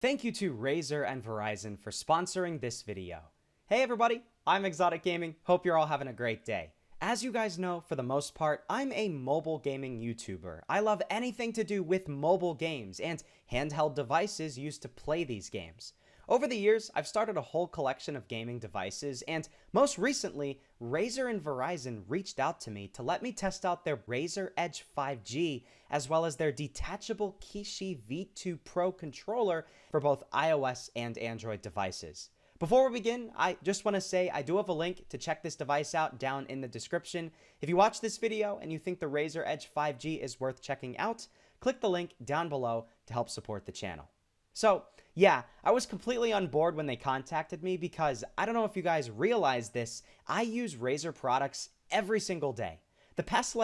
Thank you to Razer and Verizon for sponsoring this video. Hey everybody, I'm ExxotikGaming, hope you're all having a great day. As you guys know, for the most part, I'm a mobile gaming YouTuber. I love anything to do with mobile games and handheld devices used to play these games. Over the years, I've started a whole collection of gaming devices, and most recently, Razer and Verizon reached out to me to let me test out their Razer Edge 5G, as well as their detachable Kishi V2 Pro controller for both iOS and Android devices. Before we begin, I just want to say I do have a link to check this device out down in the description. If you watch this video and you think the Razer Edge 5G is worth checking out, click the link down below to help support the channel. So, yeah, I was completely on board when they contacted me because I don't know if you guys realize this, I use Razer products every single day. The past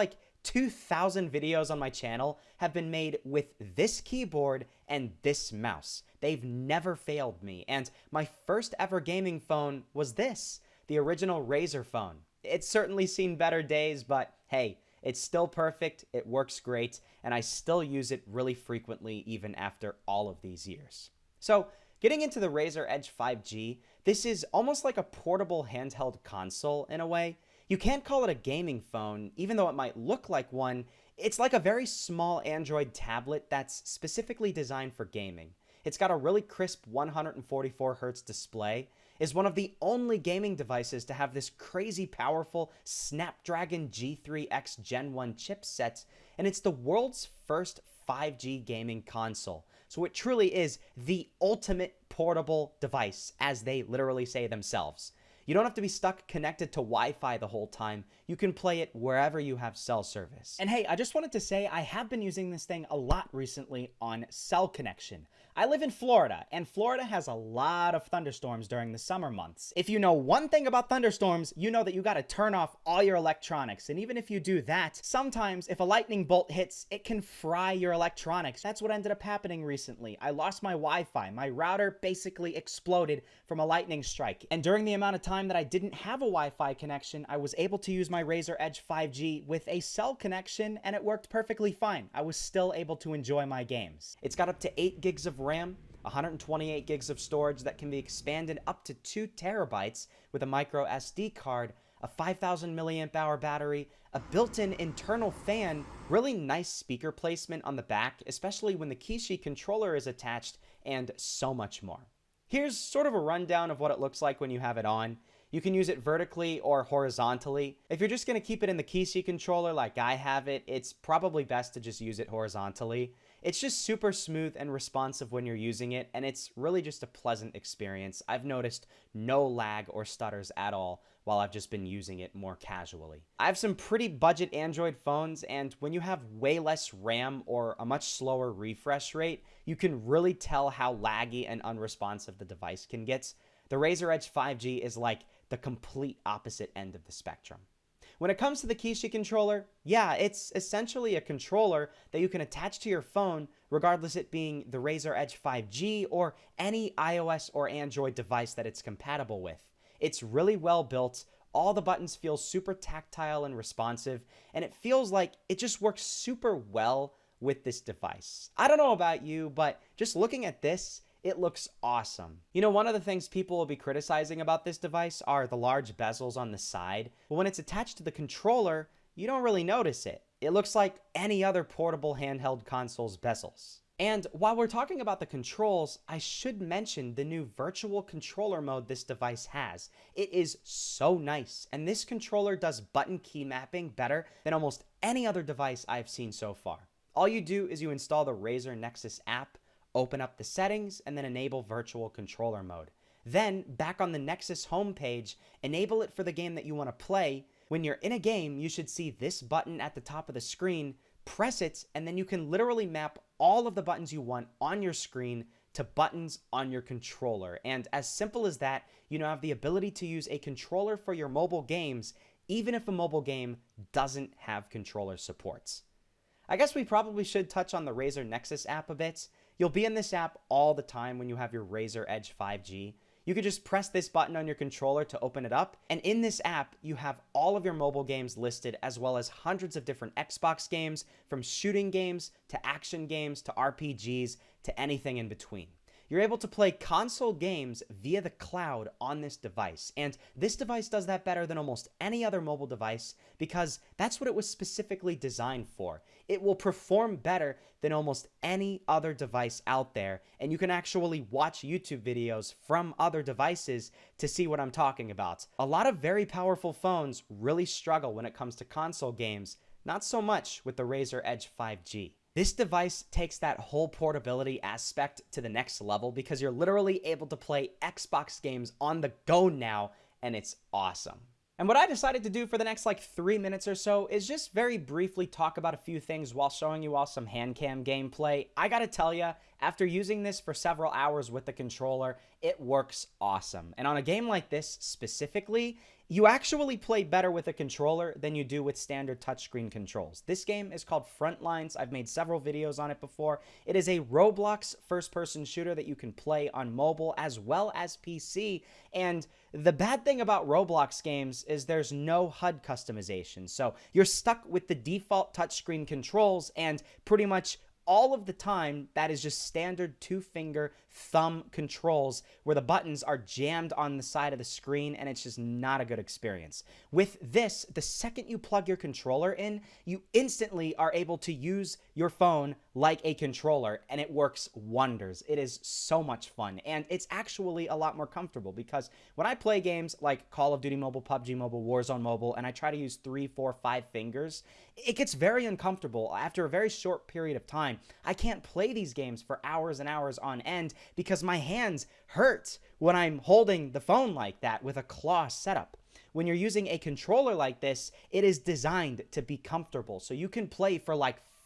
2,000 videos on my channel have been made with this keyboard and this mouse. They've never failed me, and my first ever gaming phone was this, the original Razer phone. It's certainly seen better days, but hey, it's still perfect, it works great, and I still use it really frequently even after all of these years. So, getting into the Razer Edge 5G, this is almost like a portable handheld console in a way. You can't call it a gaming phone, even though it might look like one. It's like a very small Android tablet that's specifically designed for gaming. It's got a really crisp 144Hz display, is one of the only gaming devices to have this crazy powerful Snapdragon G3X Gen 1 chipset, and it's the world's first 5G gaming console. So it truly is the ultimate portable device, as they literally say themselves. You don't have to be stuck connected to Wi-Fi the whole time. You can play it wherever you have cell service. And hey, I just wanted to say I have been using this thing a lot recently on cell connection. I live in Florida, and Florida has a lot of thunderstorms during the summer months. If you know one thing about thunderstorms, you know that you gotta turn off all your electronics. And even if you do that, sometimes if a lightning bolt hits, it can fry your electronics. That's what ended up happening recently. I lost my Wi-Fi. My router basically exploded from a lightning strike. And during the amount of time that I didn't have a Wi-Fi connection, I was able to use my Razer Edge 5G with a cell connection, and it worked perfectly fine. I was still able to enjoy my games. It's got up to 8 gigs of RAM, 128 gigs of storage that can be expanded up to 2 terabytes with a micro SD card, a 5,000 milliamp hour battery, a built-in internal fan, really nice speaker placement on the back, especially when the Kishi controller is attached, and so much more. Here's sort of a rundown of what it looks like when you have it on. You can use it vertically or horizontally. If you're just going to keep it in the Kishi controller like I have it, it's probably best to just use it horizontally. It's just super smooth and responsive when you're using it, and it's really just a pleasant experience. I've noticed no lag or stutters at all while I've just been using it more casually. I have some pretty budget Android phones, and when you have way less RAM or a much slower refresh rate, you can really tell how laggy and unresponsive the device can get. The Razer Edge 5G is like the complete opposite end of the spectrum. When it comes to the Kishi controller, yeah, it's essentially a controller that you can attach to your phone, regardless it being the Razer Edge 5G or any iOS or Android device that it's compatible with. It's really well built, all the buttons feel super tactile and responsive, and it feels like it just works super well with this device. I don't know about you, but just looking at this, it looks awesome. You know, one of the things people will be criticizing about this device are the large bezels on the side, but when it's attached to the controller, you don't really notice it. It looks like any other portable handheld console's bezels. And while we're talking about the controls, I should mention the new virtual controller mode this device has. It is so nice, and this controller does button key mapping better than almost any other device I've seen so far. All you do is you install the Razer Nexus app, open up the settings, and then enable virtual controller mode. Then, back on the Nexus homepage, enable it for the game that you want to play. When you're in a game, you should see this button at the top of the screen, press it, and then you can literally map all of the buttons you want on your screen to buttons on your controller. And as simple as that, you now have the ability to use a controller for your mobile games, even if a mobile game doesn't have controller supports. I guess we probably should touch on the Razer Nexus app a bit. You'll be in this app all the time when you have your Razer Edge 5G. You could just press this button on your controller to open it up, and in this app, you have all of your mobile games listed, as well as hundreds of different Xbox games, from shooting games to action games to RPGs to anything in between. you're able to play console games via the cloud on this device. And this device does that better than almost any other mobile device because that's what it was specifically designed for. It will perform better than almost any other device out there, and you can actually watch YouTube videos from other devices to see what I'm talking about. A lot of very powerful phones really struggle when it comes to console games, not so much with the Razer Edge 5G. This device takes that whole portability aspect to the next level because you're literally able to play Xbox games on the go now, and it's awesome. And what I decided to do for the next 3 minutes or so is just very briefly talk about a few things while showing you all some hand cam gameplay. I gotta tell you, after using this for several hours with the controller, it works awesome. And on a game like this specifically, you actually play better with a controller than you do with standard touchscreen controls. This game is called Frontlines. I've made several videos on it before. It is a Roblox first-person shooter that you can play on mobile as well as PC. And the bad thing about Roblox games is there's no HUD customization. So you're stuck with the default touchscreen controls, and pretty much all of the time, that is just standard two-finger thumb controls where the buttons are jammed on the side of the screen, and it's just not a good experience. With this, the second you plug your controller in, you instantly are able to use your phone like a controller, and it works wonders. It is so much fun, and it's actually a lot more comfortable because when I play games like Call of Duty Mobile, PUBG Mobile, Warzone Mobile, and I try to use 3, 4, 5 fingers, it gets very uncomfortable. After a very short period of time, I can't play these games for hours and hours on end because my hands hurt when I'm holding the phone like that with a claw setup. When you're using a controller like this, it is designed to be comfortable. So you can play for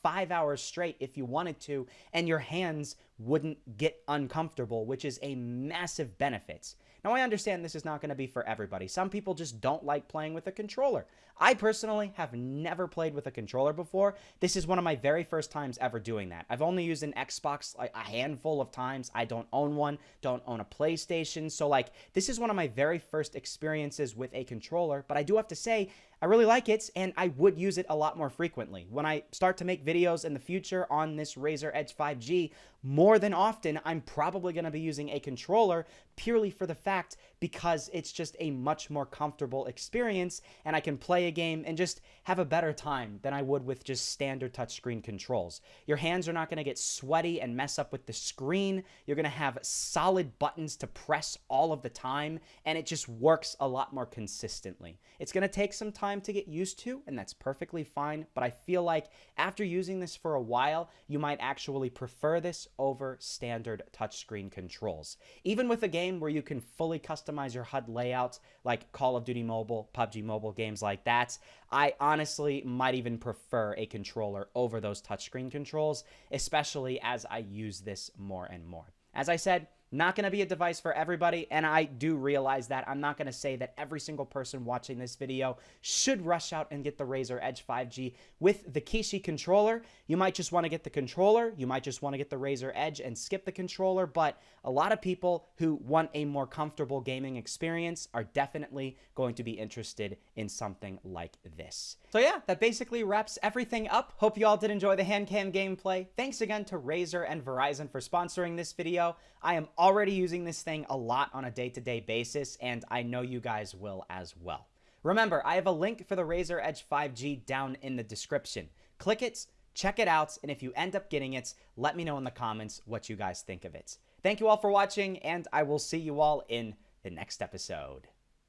5 hours straight if you wanted to, and your hands wouldn't get uncomfortable, which is a massive benefit. Now, I understand this is not going to be for everybody. Some people just don't like playing with a controller. I personally have never played with a controller before. This is one of my very first times ever doing that. I've only used an Xbox a handful of times. I don't own one, don't own a PlayStation. So this is one of my very first experiences with a controller, but I do have to say, I really like it, and I would use it a lot more frequently. When I start to make videos in the future on this Razer Edge 5G, more than often, I'm probably going to be using a controller purely for the fact because it's just a much more comfortable experience, and I can play a game and just have a better time than I would with just standard touchscreen controls. Your hands are not going to get sweaty and mess up with the screen. You're going to have solid buttons to press all of the time, and it just works a lot more consistently. It's going to take some time to get used to, and that's perfectly fine, but I feel like after using this for a while, you might actually prefer this over standard touchscreen controls. Even with a game where you can fully customize your HUD layouts, like Call of Duty Mobile, PUBG Mobile, games like that, I honestly might even prefer a controller over those touchscreen controls, especially as I use this more and more. As I said, not going to be a device for everybody, and I do realize that. I'm not going to say that every single person watching this video should rush out and get the Razer Edge 5G with the Kishi controller. You might just want to get the controller, you might just want to get the Razer Edge and skip the controller, but a lot of people who want a more comfortable gaming experience are definitely going to be interested in something like this. So yeah, that basically wraps everything up. Hope you all did enjoy the hand cam gameplay. Thanks again to Razer and Verizon for sponsoring this video. I am already using this thing a lot on a day-to-day basis, and I know you guys will as well. Remember, I have a link for the Razer Edge 5G down in the description. Click it, check it out, and if you end up getting it, let me know in the comments what you guys think of it. Thank you all for watching, and I will see you all in the next episode.